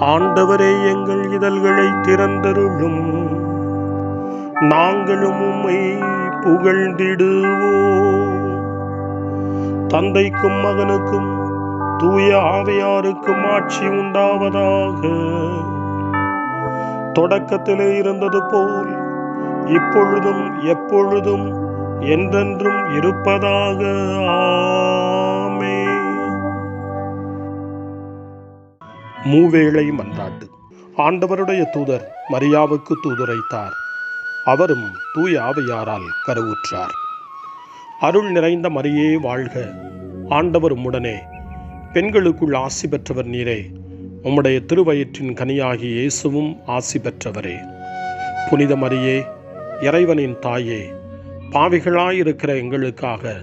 ஆண்டவரே, எங்கள் இதழ்களை திறந்தருளும், நாங்களும் உம்மை புகழ்ந்திடுவோம். தந்தைக்கும் மகனுக்கும் தூய ஆவியாருக்கும் ஆட்சி உண்டாவதாக. தொடக்கத்திலே இருந்தது போல் இப்பொழுதும் எப்பொழுதும் என்றென்றும் இருப்பதாக. ஆமென். மூவேளை மன்றாட்டு. ஆண்டவருடைய தூதர் மரியாவுக்கு தூதுரைத்தார். அவரும் தூய ஆவியாரால் கருவுற்றார். அருள் நிறைந்த மரியே வாழ்க, ஆண்டவர் உம்முடனே, பெண்களுக்குள் ஆசி பெற்றவர் நீரே, உம்முடைய திருவயிற்றின் கனியாகி இயேசுவும் ஆசி பெற்றவரே. புனித மரியே, இறைவனின் தாயே, பாவிகளாயிருக்கிற எங்களுக்காக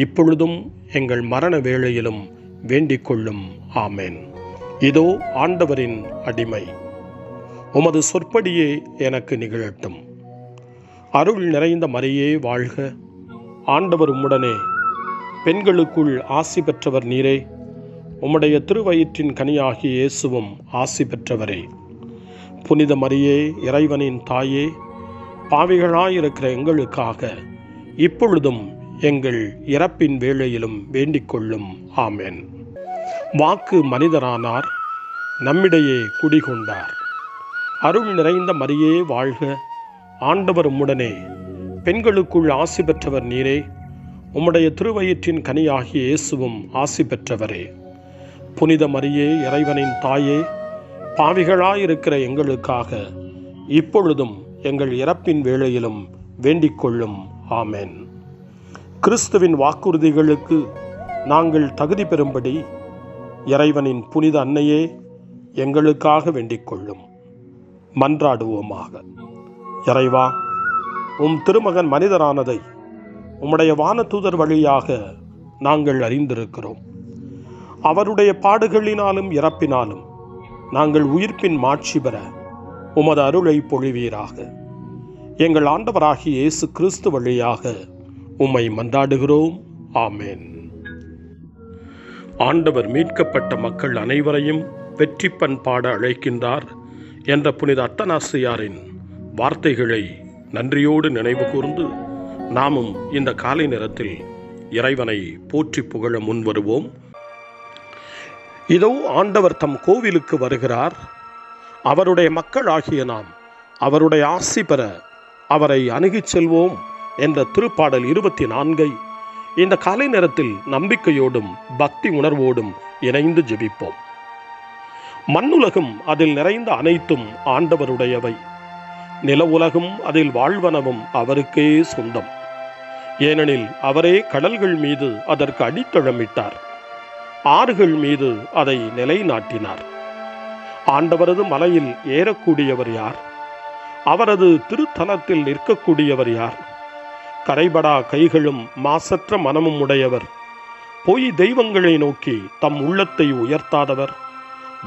இப்பொழுதும் எங்கள் மரண வேளையிலும் வேண்டிக் கொள்ளும். ஆமென். இதோ ஆண்டவரின் அடிமை, உமது சொற்படியே எனக்கு நிகழட்டும். அருள் நிறைந்த மரியே வாழ்க, ஆண்டவர் உம்முடனே, பெண்களுக்குள் ஆசி பெற்றவர் நீரே, உம்முடைய திருவயிற்றின் கனியாகி இயேசுவும் ஆசி பெற்றவரே. புனித மரியே, இறைவனின் தாயே, பாவிகளாயிருக்கிற எங்களுக்காக இப்பொழுதும் எங்கள் இறப்பின் வேளையிலும் வேண்டிக் கொள்ளும். ஆமென். வாக்கு மனிதரானார், நம்மிடையே குடிகொண்டார். அருள் நிறைந்த மரியே வாழ்க, ஆண்டவர் உம்முடனே, பெண்களுக்குள் ஆசி பெற்றவர் நீரே, உம்முடைய திருவயிற்றின் கனியாகிய இயேசுவும் ஆசி பெற்றவரே. புனித மரியே, இறைவனின் தாயே, பாவிகளாயிருக்கிற எங்களுக்காக இப்பொழுதும் எங்கள் இறப்பின் வேளையிலும் வேண்டிக் கொள்ளும். ஆமென். கிறிஸ்துவின் வாக்குறுதிகளுக்கு நாங்கள் தகுதி பெறும்படி இறைவனின் புனித அன்னையே எங்களுக்காக வேண்டிக் கொள்ளும். மன்றாடுவோமாக. இறைவா, உம் திருமகன் மனிதரானதை உம்முடைய வானதூதர் வழியாக நாங்கள் அறிந்திருக்கிறோம். அவருடைய பாடுகளினாலும் இறப்பினாலும் நாங்கள் உயிர்ப்பின் மாட்சி பெற உமது அருளை பொழிவீராக. எங்கள் ஆண்டவராகிய இயேசு கிறிஸ்து வழியாக உம்மை மன்றாடுகிறோம். ஆமென். ஆண்டவர் மீட்கப்பட்ட மக்கள் அனைவரையும் வெற்றி பண்பாட அழைக்கின்றார் என்ற புனித அத்தனாசியாரின் வார்த்தைகளை நன்றியோடு நினைவு கூர்ந்து நாமும் இந்த காலை நேரத்தில் இறைவனை போற்றி புகழ முன்வருவோம். இதோ ஆண்டவர் தம் கோவிலுக்கு வருகிறார். அவருடைய மக்கள் ஆகிய நாம் அவருடைய ஆசி பெற அவரை அணுகிச் செல்வோம் என்ற திருப்பாடல் 24 இந்த காலை நேரத்தில் நம்பிக்கையோடும் பக்தி உணர்வோடும் இணைந்து ஜெபிப்போம். மண்ணுலகும் அதில் நிறைந்த அனைத்தும் ஆண்டவருடையவை. நில உலகும் அதில் வாழ்வனவும் அவருக்கே சொந்தம். ஏனெனில் அவரே கடல்கள் மீது அதற்கு அடித்தளமிட்டார், ஆறுகள் மீது அதை நிலைநாட்டினார். ஆண்டவரது மலையில் ஏறக்கூடியவர் யார்? அவரது திருத்தலத்தில் நிற்கக்கூடியவர் யார்? கரைபடா கைகளும் மாசற்ற மனமும் உடையவர், பொய் தெய்வங்களை நோக்கி தம் உள்ளத்தை உயர்த்தாதவர்,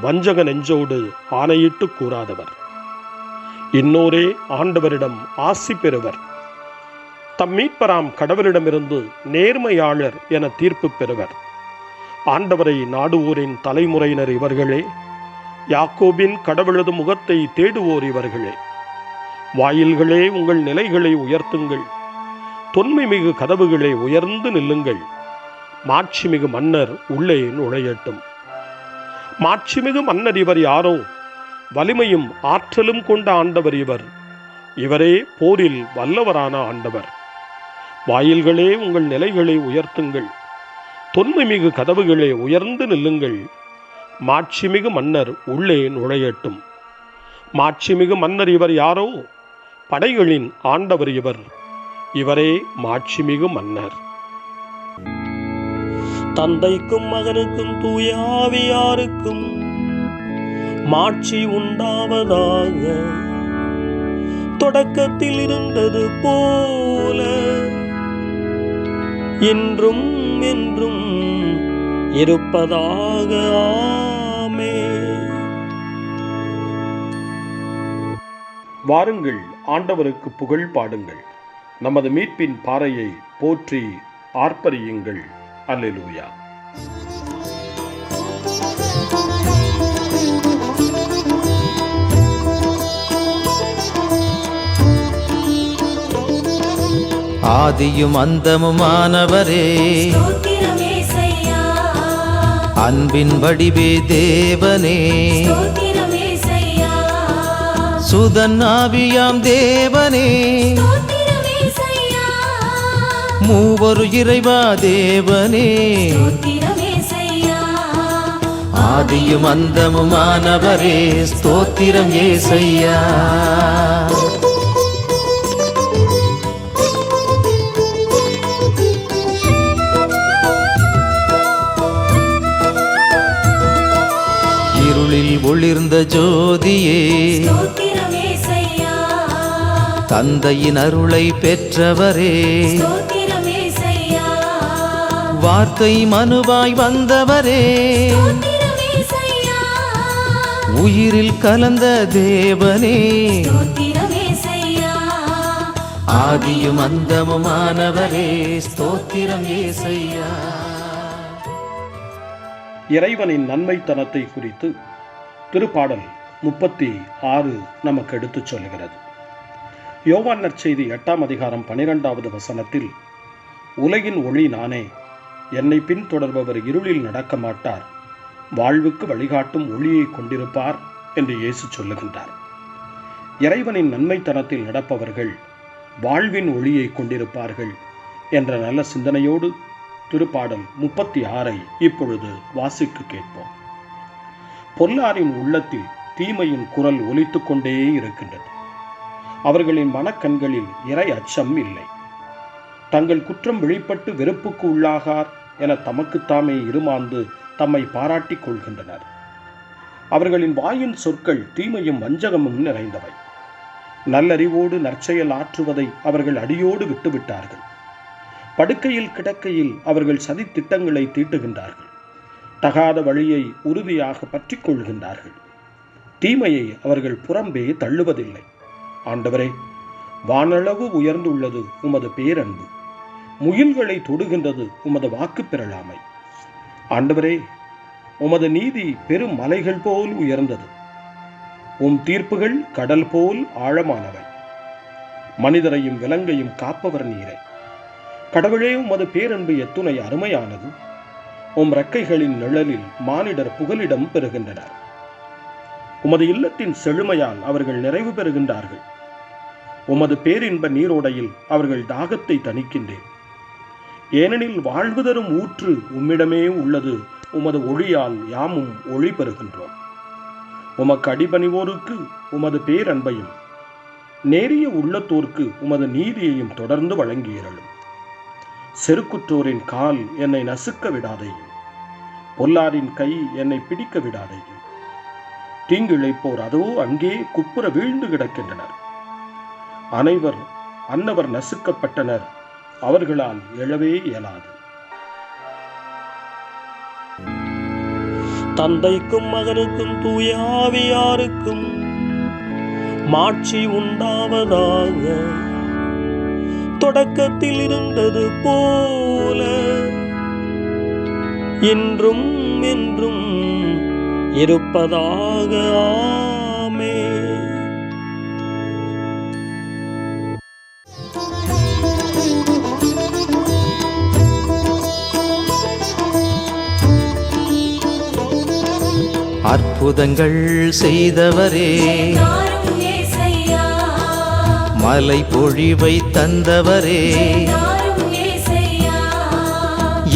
வஞ்சக நெஞ்சோடு ஆணையிட்டு கூறாதவர். இன்னோரே ஆண்டவரிடம் ஆசி பெறுவர். தம் மீட்பராம் கடவுளிடமிருந்து நேர்மையாளர் என தீர்ப்பு பெறுவர். ஆண்டவரை நாடுவோரின் தலைமுறையினர் இவர்களே, யாக்கோபின் கடவுளது முகத்தை தேடுவோர் இவர்களே. வாயில்களே, உங்கள் நிலைகளை உயர்த்துங்கள், தொன்மை மிகு கதவுகளே உயர்ந்து நில்லுங்கள். மாட்சிமிகு மன்னர் உள்ளே நுழையட்டும். மாட்சிமிகு மன்னர் இவர் யாரோ? வலிமையும் ஆற்றலும் கொண்ட ஆண்டவர் இவர். இவரே போரில் வல்லவரான ஆண்டவர். வாயில்களே, உங்கள் நிலைகளை உயர்த்துங்கள், தொன்மை மிகு கதவுகளே உயர்ந்து நில்லுங்கள். மாட்சிமிகு மன்னர் உள்ளே நுழையட்டும். மாட்சிமிகு மன்னர் இவர் யாரோ? படைகளின் ஆண்டவர் இவர். இவரே மாட்சிமிகு மன்னர். தந்தைக்கும் மகனுக்கும் தூய ஆவியாருக்கும் மாட்சி உண்டாவதாக. தொடக்கத்தில் இருந்தது போல இன்றும் என்றும் இருப்பதாக. ஆமென். வாருங்கள், ஆண்டவருக்கு புகழ் பாடுங்கள். நமது மீட்பின் பாறையை போற்றி ஆர்ப்பரியுங்கள். அல்லேலூயா. ஆதியும் அந்தமுமானவரே, ஸ்தோத்திரம் இயேசையா. அன்பின் வடிவே தேவனே, ஸ்தோத்திரம் இயேசையா. சுதன் ஆவியாம் தேவனே, ஸ்தோத்திரம் இயேசையா. மூவரு இறைவா தேவனே, ஸ்தோத்திரம் இயேசையா. ஆதியும் அந்தமுமானவரே, ஸ்தோத்திரம் இயேசையா. இருளில் ஒளிர்ந்த ஜோதியே, ஸ்தோத்திரம் இயேசையா. தந்தையின் அருளை பெற்றவரே, ஸ்தோத்திரம் இயேசையா. வார்த்தை மனுவாய் வந்தவரே, ஸ்தோத்திரம் இயேசையா. உயிரில் கலந்த தேவனே, ஸ்தோத்திரம் இயேசையா. ஆதியும் அந்தமுமானவரே, ஸ்தோத்திரம் இயேசையா. இறைவனின் நன்மைத்தனத்தை குறித்து திருப்பாடல் 36 நமக்கு எடுத்துச் சொல்லுகிறது. யோவான் நற்செய்தி 8ஆம் அதிகாரம் 12வது வசனத்தில், உலகின் ஒளி நானே, என்னை பின்தொடர்பவர் இருளில் நடக்க மாட்டார், வாழ்வுக்கு வழிகாட்டும் ஒளியை கொண்டிருப்பார் என்று இயேசு சொல்லுகின்றார். இறைவனின் நன்மைத்தனத்தில் நடப்பவர்கள் வாழ்வின் ஒளியை கொண்டிருப்பார்கள் என்ற நல்ல சிந்தனையோடு திருப்பாடல் 36 இப்பொழுது வாசிக்க கேட்போம். பொல்லாரின் உள்ளத்தில் தீமையின் குரல் ஒலித்துக் கொண்டே இருக்கின்றது. அவர்களின் மனக்கண்களில் இறை அச்சம் இல்லை. தங்கள் குற்றம் வெளிப்பட்டு வெறுப்புக்கு உள்ளாகார் என தமக்குத்தாமே இருமாந்து தம்மை பாராட்டிக் கொள்கின்றனர். அவர்களின் வாயின் சொற்கள் தீமையும் வஞ்சகமும் நிறைந்தவை. நல்லறிவோடு நற்செயல் ஆற்றுவதை அவர்கள் அடியோடு விட்டுவிட்டார்கள். படுக்கையில் கிடக்கையில் அவர்கள் சதி திட்டங்களை தீட்டுகின்றார்கள். தகாத வழியை உறுதியாக பற்றி கொள்கின்றார்கள். தீமையை அவர்கள் புறம்பே தள்ளுவதில்லை. ஆண்டவரே, வானளவு உயர்ந்துள்ளது உமது பேரன்பு, முகில்களை தொடுகின்றது உமது வாக்கு பெறலாமை. ஆண்டவரே, உமது நீதி பெரும் மலைகள் போல் உயர்ந்தது, உம் தீர்ப்புகள் கடல் போல் ஆழமானவை. மனிதரையும் விலங்கையும் காப்பவர் நீரே. கடவுளே, உமது பேரன்பு எத்துணை அருமையானது. உம் ரெக்கைகளின் நிழலில் மானிடர் புகலிடம் பெறுகின்றனர். உமது இல்லத்தின் செழுமையால் அவர்கள் நிறைவு பெறுகின்றார்கள். உமது பேரின்ப நீரோடையில் அவர்கள் தாகத்தை தணிக்கின்றேன். ஏனெனில் வாழ்வு தரும் ஊற்று உம்மிடமே உள்ளது. உமது ஒளியால் யாமும் ஒளி பெறுகின்றோம். உமக்கு அடிபணிவோருக்கு உமது பேரன்பையும் நேரிய உள்ளத்தோர்க்கு உமது நீதியையும் தொடர்ந்து வழங்கியருளும். செருக்குற்றோரின் கால் என்னை நசுக்க விடாதையும், பொல்லாரின் கை என்னை பிடிக்க விடாதையும். தீங்கிழைப்போர் அதோ அங்கே குப்புற வீழ்ந்து கிடக்கின்றனர். அன்னவர் நசுக்கப்பட்டனர், அவர்களால் எழவே இயலாது. தந்தைக்கும் மகனுக்கும் தூய ஆவியாருக்கும் மாட்சி உண்டாவதாக. தொடக்கத்தில் இருந்தது போல இன்றும் என்றும் இருப்பதாக. ஆமென். அற்புதங்கள் செய்தவரே, மலை பொழிவை தந்தவரே,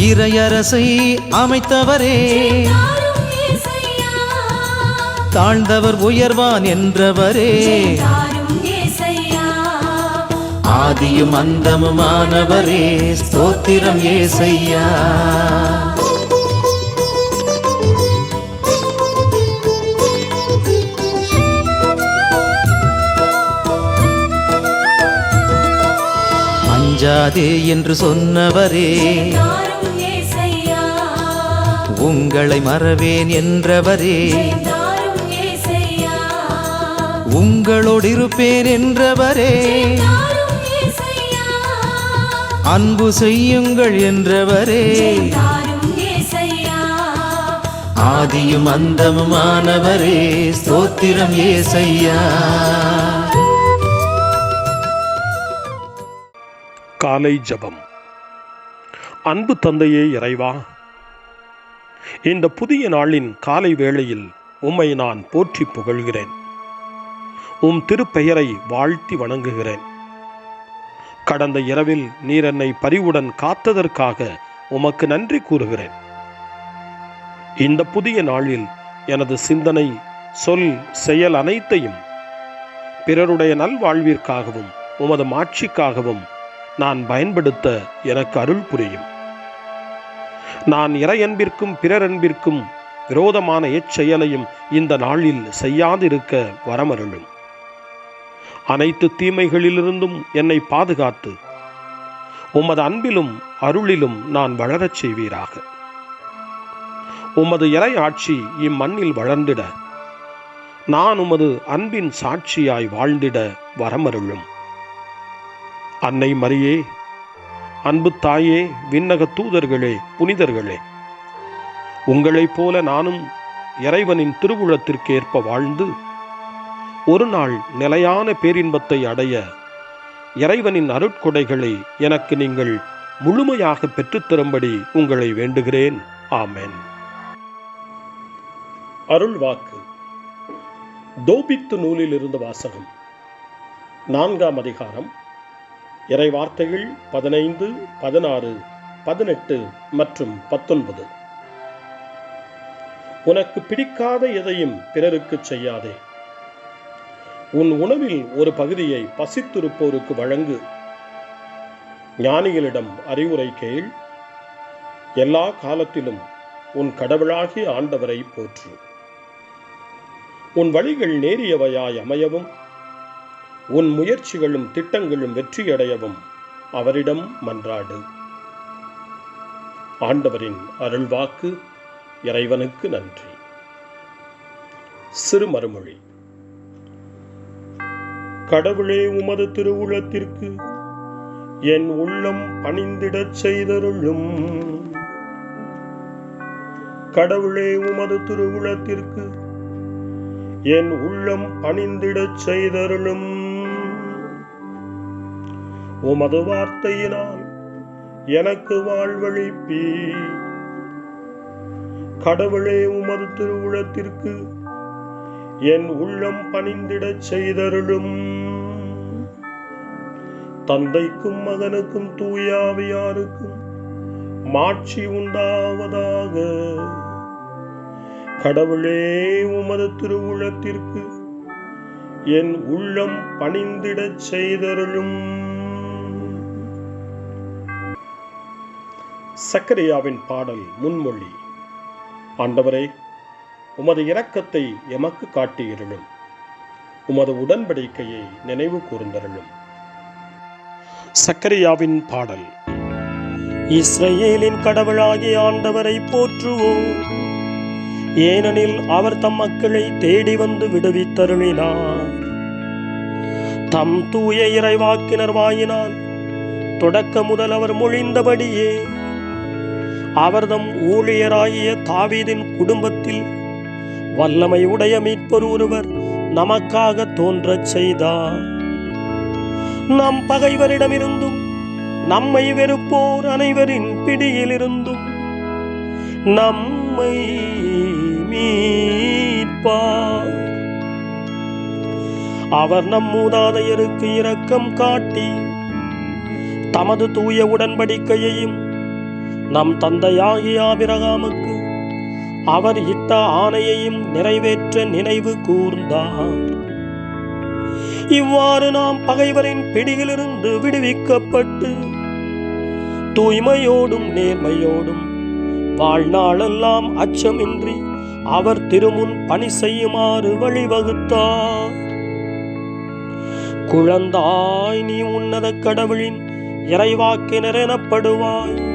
இறையரசை அமைத்தவரே, தாழ்ந்தவர் உயர்வான் என்றவரே, ஆதியும் அந்தமுமானவரே, ஸ்தோத்திரம் இயேசையா. அஞ்சாதே என்று சொன்னவரே, உங்களை மறவேன் என்றவரே, உங்களோடு இருப்பேன் என்றவரே, அன்பு செய்யுங்கள் என்றவரே, ஆதியும் அந்தமுமானவரே, ஸ்தோத்திரம் இயேசையா. காலை ஜெபம். அன்பு தந்தையே இறைவா, இந்த புதிய நாளின் காலை வேளையில் உம்மை நான் போற்றி புகழ்கிறேன். உம் திருப்பெயரை வாழ்த்தி வணங்குகிறேன். கடந்த இரவில் நீர் என்னை பரிவுடன் காத்ததற்காக உமக்கு நன்றி கூறுகிறேன். இந்த புதிய நாளில் எனது சிந்தனை, சொல், செயல் அனைத்தையும் பிறருடைய நல்வாழ்விற்காகவும் உமது மாட்சிக்காகவும் நான் பயன்படுத்த எனக்கு அருள் புரியும். நான் இறையன்பிற்கும் பிறரன்பிற்கும் விரோதமான எச்செயலையும் இந்த நாளில் செய்யாதிருக்க வரமருளும். அனைத்து தீமைகளிலிருந்தும் என்னை பாதுகாத்து உமது அன்பிலும் அருளிலும் நான் வளரச் செய்வீராக. உமது இறை ஆட்சி இம்மண்ணில் வளர்ந்திட நான் உமது அன்பின் சாட்சியாய் வாழ்ந்திட வரமருளும். அன்னை மரியே, அன்பு தாயே, விண்ணக தூதர்களே, புனிதர்களே, உங்களைப் போல நானும் இறைவனின் திருவுளத்திற்கு ஏற்ப வாழ்ந்து ஒரு நாள் நிலையான பேரின்பத்தை அடைய இறைவனின் அருட்கொடைகளை எனக்கு நீங்கள் முழுமையாக பெற்றுத்தரும்படி உங்களை வேண்டுகிறேன். ஆமென். அருள் வாக்கு. தோபித்து நூலில் இருந்து வாசகம். 4ஆம் அதிகாரம். இறை வார்த்தைகள் 15, 16, 18 மற்றும் 19. உனக்கு பிடிக்காத எதையும் பிறருக்கு செய்யாதே. உன் உணவில் ஒரு பகுதியை பசித்திருப்போருக்கு வழங்கு. ஞானிகளிடம் அறிவுரை கேள். எல்லா காலத்திலும் உன் கடவுளாகிய ஆண்டவரை போற்று. உன் வழிகள் நேரியவையாய் அமையவும் உன் முயற்சிகளும் திட்டங்களும் வெற்றியடையவும் அவரிடம் மன்றாடு. ஆண்டவரின் அருள்வாக்கு. இறைவனுக்கு நன்றி. சிறு மறுமொழி. கடவுளே, உமது திருவுளத்திற்கு என் உள்ளம் பணிந்திடச் செய்தருளும். கடவுளே, உமது திருவுளத்திற்கு என் உள்ளம் பணிந்திடச் செய்தருளும். உமது வார்த்தையினால் எனக்கு வாழ்வளிப்பீர். கடவுளே, உமது திருவுளத்திற்கு என் உள்ளம் பணிந்திடச் செய்தருளும். தந்தைக்கும் மகனுக்கும் தூய ஆவியாருக்கும் மாட்சி உண்டாவதாக. கடவுளே, உமது திருவுளத்திற்கு என் உள்ளம் பணிந்திடச் செய்தருளும். சக்கரியாவின் பாடல் முன்மொழி. ஆண்டவரே, உமது இரக்கத்தை எமக்கு காட்டியிருளும். உமது உடன்படிக்கையை நினைவு கூர்ந்தருளும். சக்கரியாவின் பாடல். இஸ்ரவேலின் கடவுளாகிய ஆண்டவரை போற்றுவோம். ஏனெனில் அவர் தம் மக்களை தேடி வந்து விடுவித்தருளினார். தம் தூய இறைவாக்கினர் வாயினால் தொடக்க முதல் அவர் மொழிந்தபடியே அவர் தம் ஊழியராகிய தாவீதின் குடும்பத்தில் வல்லமை உடைய மீட்பர் ஒருவர் நமக்காக தோன்றச் செய்தார். நம் பகைவரிடமிருந்தும் நம்மை வெறுப்போர் அனைவரின் பிடியிலிருந்தும் நம்மை மீட்பார். அவர் நம் மூதாதையருக்கு இரக்கம் காட்டி தமது தூய உடன்படிக்கையையும் நம் தந்தையாகிய ஆபிரகாமுக்கு அவர் இட்ட ஆணையையும் நிறைவேற்ற நினைவு கூர்ந்தார். இவ்வாறு நாம் பகைவரின் பிடியிலிருந்து விடுவிக்கப்பட்டு தூய்மையோடும் நேர்மையோடும் வாழ்நாளெல்லாம் அச்சமின்றி அவர் திருமுன் பணி செய்யுமாறு வழிவகுத்தார். குழந்தாய், நீ உன்னத கடவுளின் இறைவாக்கினர் எனப்படுவாய்.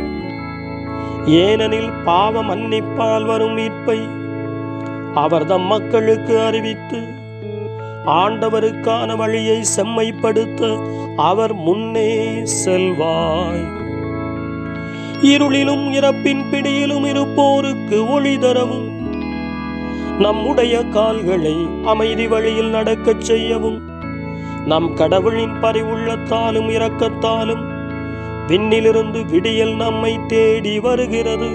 ஏனெனில் பாவ மன்னிப்பால் வரும் மீட்பை அவர் தம் மக்களுக்கு அறிவித்து ஆண்டவருக்கான வழியை செம்மைப்படுத்த அவர் முன்னே செல்வாய். இருளிலும் இறப்பின் பிடியிலும் இருப்போருக்கு ஒளி தரவும் நம்முடைய கால்களை அமைதி வழியில் நடக்கச் செய்யவும் நம் கடவுளின் பரிவுள்ளத்தாலும் இரக்கத்தாலும் விண்ணிலிருந்து விடியல் நம்மை தேடி வருகிறது.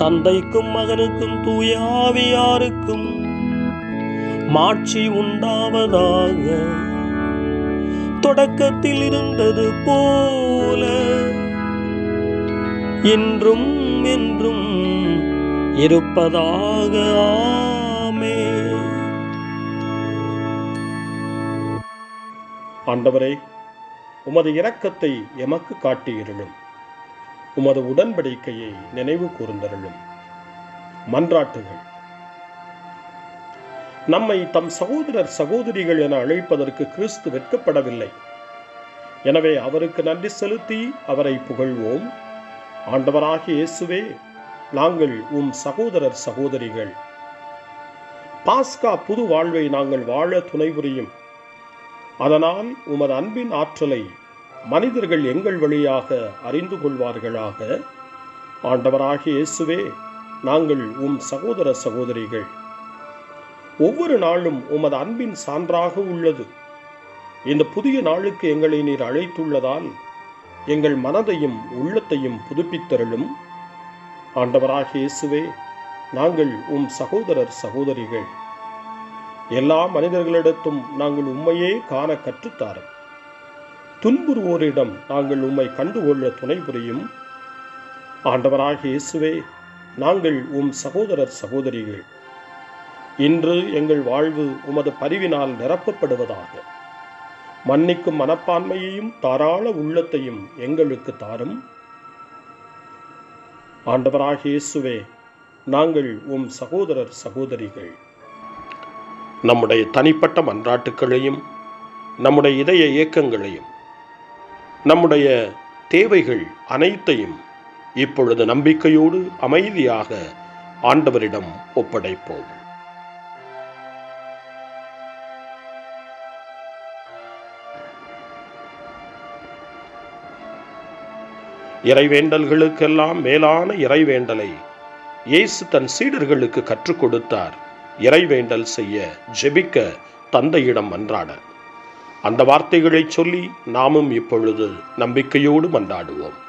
தந்தைக்கும் மகனுக்கும் தூய ஆவியாருக்கும் மாட்சி உண்டாவதாக. தொடக்கத்தில் இருந்தது போல இன்றும் என்றும் இருப்பதாக. ஆமென். ஆண்டவரே, உமது இரக்கத்தை எமக்கு காட்டியிருளும். உமது உடன்படிக்கையை நினைவு கூர்ந்தருளும். மன்றாட்டுகள். நம்மை தம் சகோதரர் சகோதரிகள் என அழைப்பதற்கு கிறிஸ்து வெட்கப்படவில்லை. எனவே அவருக்கு நன்றி செலுத்தி அவரை புகழ்வோம். ஆண்டவராகிய இயேசுவே, நாங்கள் உம் சகோதரர் சகோதரிகள். பாஸ்கா புது வாழ்வை நாங்கள் வாழ துணை புரியும். அதனால் உமது அன்பின் ஆற்றலை மனிதர்கள் எங்கள் வழியாக அறிந்து கொள்வார்களாக. ஆண்டவராகிய இயேசுவே, நாங்கள் உம் சகோதர சகோதரிகள். ஒவ்வொரு நாளும் உமது அன்பின் சான்றாக உள்ளது. இந்த புதிய நாளுக்கு எங்களை நீர் அழைத்துள்ளதால் எங்கள் மனதையும் உள்ளத்தையும் புதுப்பித்தருளும். ஆண்டவராகிய இயேசுவே, நாங்கள் உம் சகோதரர் சகோதரிகள். எல்லா மனிதர்களிடத்தும் நாங்கள் உம்மையே காண கற்றுத்தாரும். துன்புறுவோரிடம் நாங்கள் உம்மை கண்டுகொள்ள துணை புரியும். ஆண்டவராகிய இயேசுவே, நாங்கள் உம் சகோதரர் சகோதரிகள். இன்று எங்கள் வாழ்வு உமது பரிவினால் நிரப்பப்படுவதாக. மன்னிக்கும் மனப்பான்மையையும் தாராள உள்ளத்தையும் எங்களுக்கு தாரும். ஆண்டவராகிய இயேசுவே, நாங்கள் உம் சகோதரர் சகோதரிகள். நம்முடைய தனிப்பட்ட மன்றாட்டுக்களையும் நம்முடைய இதய இயக்கங்களையும் நம்முடைய தேவைகள் அனைத்தையும் இப்பொழுது நம்பிக்கையோடு அமைதியாக ஆண்டவரிடம் ஒப்படைப்போம். இறைவேண்டல்களுக்கெல்லாம் மேலான இறைவேண்டலை இயேசு தன் சீடர்களுக்கு கற்றுக் கொடுத்தார். இறைவேண்டல் செய்ய, ஜெபிக்க, தந்தையிடம் மன்றாட. அந்த வார்த்தைகளை சொல்லி நாமும் இப்பொழுது நம்பிக்கையோடு மன்றாடுவோம்.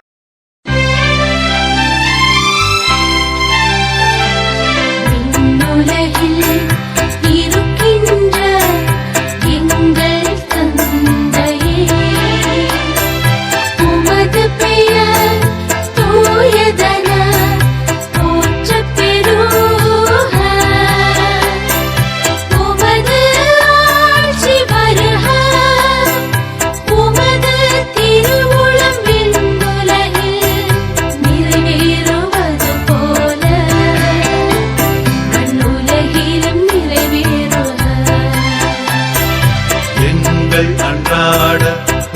அன்றாட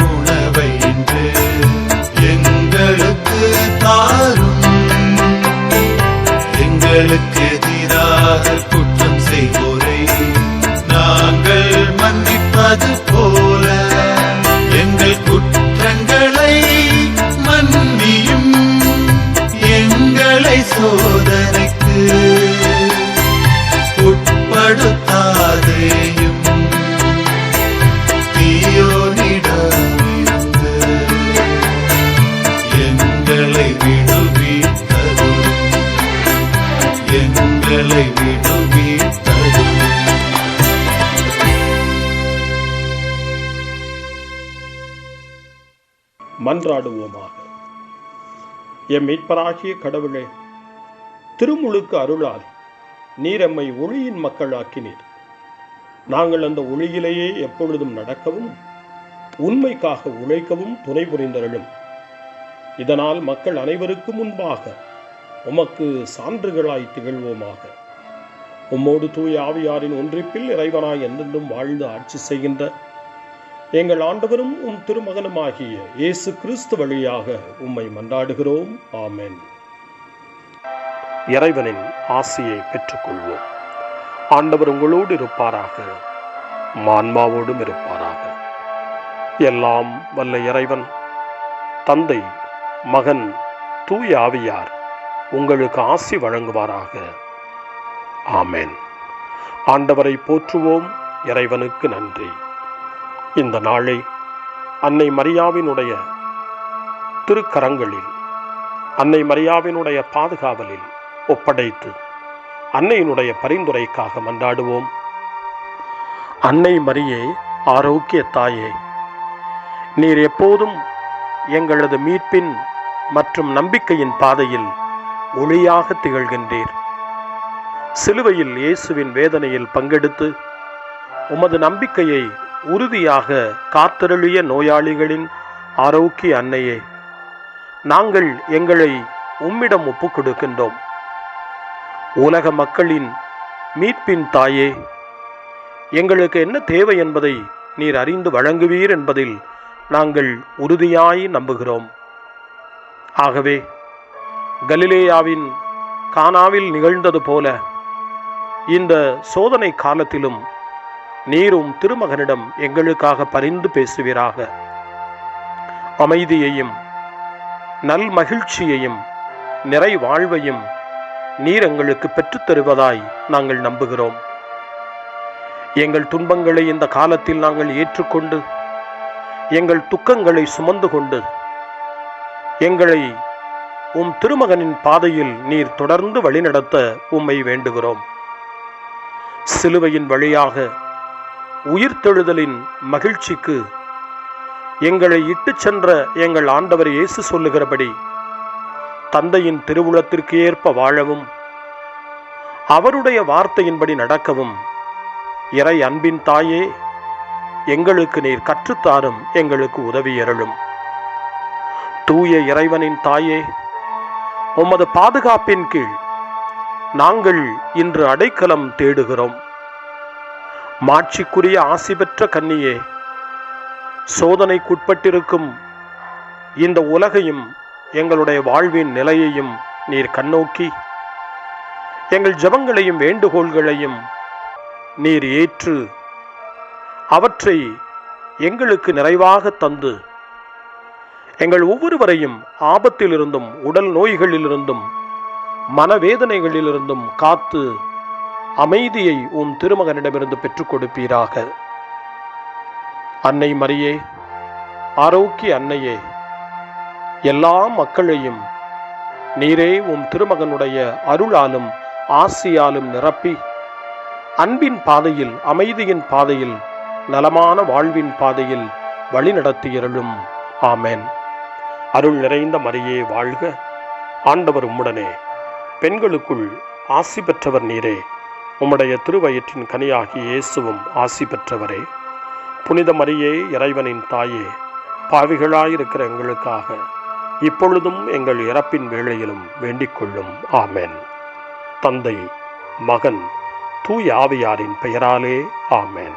உணவை இன்று எங்களுக்கு தாரும். எங்களுக்கு எதிராக குற்றம் செய்வோரை நாங்கள் மன்னிப்பது போல எங்கள் குற்றங்களை மன்னியும். எங்களை சோதனைக்கு உட்படுத்தாதேயும். எங்களை விடுவித்தரும். எங்களை விடுவித்தரும். மன்றாடுவோமாக. எம் மீட்பராகிய கடவுளே, திருமுழுக்கு அருளால் நீர் எம்மை ஒளியின் மக்களாக்கினீர். நாங்கள் அந்த ஒளியிலேயே எப்பொழுதும் நடக்கவும் உண்மைக்காக உழைக்கவும் துணை புரிந்தருளும். இதனால் மக்கள் அனைவருக்கும் முன்பாக உமக்கு சான்றுகளாய் திகழ்வோமாக. உம்மோடு தூய ஆவியாரின் ஒன்றிப்பில் இறைவனாய் என்றென்றும் வாழ்ந்து ஆட்சி செய்கின்ற எங்கள் ஆண்டவரும் உம் திருமகனுமாகிய இயேசு கிறிஸ்து வழியாக உம்மை மன்றாடுகிறோம். ஆமென். இறைவனின் ஆசியை பெற்றுக்கொள்வோம். ஆண்டவர் உங்களோடு இருப்பாராக, ஆன்மாவோடும் இருப்பாராக. எல்லாம் வல்ல இறைவன் தந்தை, மகன், தூய ஆவியார் உங்களுக்கு ஆசி வழங்குவாராக. ஆமென். ஆண்டவரை போற்றுவோம். இறைவனுக்கு நன்றி. இந்த நாளை அன்னை மரியாவினுடைய திருக்கரங்களில் அன்னை மரியாவினுடைய பாதுகாவலில் ஒப்படைத்து அன்னையினுடைய பரிந்துரைக்காக மன்றாடுவோம். அன்னை மரியே, ஆரோக்கிய தாயே, நீர் எப்போதும் எங்களது மீட்பின் மற்றும் நம்பிக்கையின் பாதையில் ஒளியாக திகழ்கின்றீர். சிலுவையில் இயேசுவின் வேதனையில் பங்கெடுத்து உமது நம்பிக்கையை உறுதியாக காத்தருளிய நோயாளிகளின் ஆரோக்கிய அன்னையே, நாங்கள் எங்களை உம்மிடம் ஒப்புக் கொடுக்கின்றோம். உலக மக்களின் மீட்பின் தாயே, எங்களுக்கு என்ன தேவை என்பதை நீர் அறிந்து வழங்குவீர் என்பதில் நாங்கள் உறுதியாய் நம்புகிறோம். ஆகவே கலிலேயாவின் கானாவில் நிகழ்ந்தது போல இந்த சோதனை காலத்திலும் நீரும் திருமகனிடம் எங்களுக்காக பரிந்து பேசுவீராக. அமைதியையும் நல் மகிழ்ச்சியையும் நிறை வாழ்வையும் நீர் எங்களுக்கு பெற்றுத் தருவதாய் நாங்கள் நம்புகிறோம். எங்கள் துன்பங்களை இந்த காலத்தில் நாங்கள் ஏற்றுக்கொண்டு எங்கள் துக்கங்களை சுமந்து கொண்டு எங்களை உம் திருமகனின் பாதையில் நீர் தொடர்ந்து வழிநடத்த உம்மை வேண்டுகிறோம். சிலுவையின் வழியாக உயிர்த்தெழுதலின் மகிழ்ச்சிக்கு எங்களை இட்டுச் சென்ற எங்கள் ஆண்டவர் இயேசு சொல்லுகிறபடி தந்தையின் திருவுளத்திற்கு ஏற்ப வாழவும் அவருடைய வார்த்தையின்படி நடக்கவும் இறை அன்பின் தாயே, எங்களுக்கு நீர் கற்றுத்தாரும், எங்களுக்கு உதவி அருளும். தூய இறைவனின் தாயே, உமது பாதுகாப்பின் கீழ் நாங்கள் இன்று அடைக்கலம் தேடுகிறோம். மாட்சிக்குரிய ஆசி பெற்ற கன்னியே, சோதனைக்குட்பட்டிருக்கும் இந்த உலகையும் எங்களுடைய வாழ்வின் நிலையையும் நீர் கண்ணோக்கி எங்கள் ஜெபங்களையும் வேண்டுகோள்களையும் நீர் ஏற்று அவற்றை எங்களுக்கு நிறைவாக தந்து எங்கள் ஒவ்வொருவரையும் ஆபத்திலிருந்தும் உடல் நோய்களிலிருந்தும் மனவேதனைகளிலிருந்தும் காத்து அமைதியை உம் திருமகனிடமிருந்து பெற்றுக் கொடுப்பீராக. அன்னை மரியே, ஆரோக்கிய அன்னையே, எல்லா மக்களையும் நீரே உம் திருமகனுடைய அருளாலும் ஆசியாலும் நிரப்பி அன்பின் பாதையில், அமைதியின் பாதையில், நலமான வாழ்வின் பாதையில் வழிநடத்தியருளும். ஆமென். அருள் நிறைந்த மரியே வாழ்க, ஆண்டவர் உம்முடனே, பெண்களுக்குள் ஆசி பெற்றவர் நீரே, உம்முடைய திருவயிற்றின் கனியாகிய இயேசுவும் ஆசி பெற்றவரே. புனித மரியே, இறைவனின் தாயே, பாவிகளாயிருக்கிற எங்களுக்காக இப்பொழுதும் எங்கள் இறப்பின் வேளையிலும் வேண்டிக் கொள்ளும். ஆமென். தந்தை, மகன், தூய ஆவியாரின் பெயராலே ஆமென்.